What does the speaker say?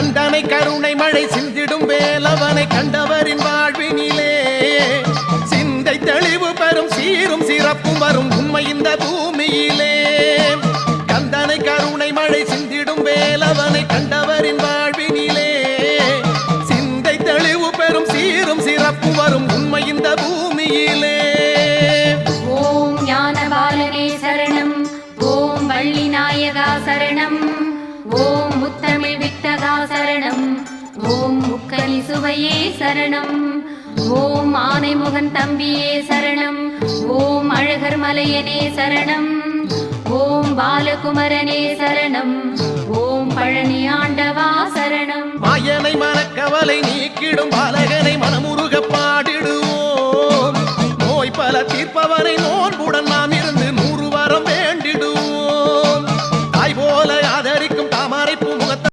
கந்தனை கருணை மழை சிந்திடும் வேலவனை கண்டவரின் வாழ்வினிலே சிந்தை தெளிவு பெறும் சீரும் சிறப்பும் வரும் உண்மை இந்த பூமியிலே. கந்தனை கருணை மழை சிந்திடும் வேலவனை கண்டவரின் வாழ்வினிலே சிந்தை தெளிவு பெறும் சீரும் சிறப்பு வரும் உண்மை இந்த பூமியிலே. ஓம் ஞானபாலனே சரணம், ஓம் வள்ளி நாயகா சரணம், ஓம் முத்தமிழ் வித்தகா சரணம், ஓம் முக்கலி சுவையே சரணம், ஓம் ஆனைமுகன் தம்பியே சரணம், ஓம் அழகர் மலையனே சரணம், ஓம் பாலகுமரனே சரணம், ஓம் பழனி ஆண்டவா சரணம். மாயனை மனக்கவலை நீக்கிடும் பாலகனை மனமுருக பாடிடுவோம், நோய் பல தீர்ப்பவனை நோன்புடன்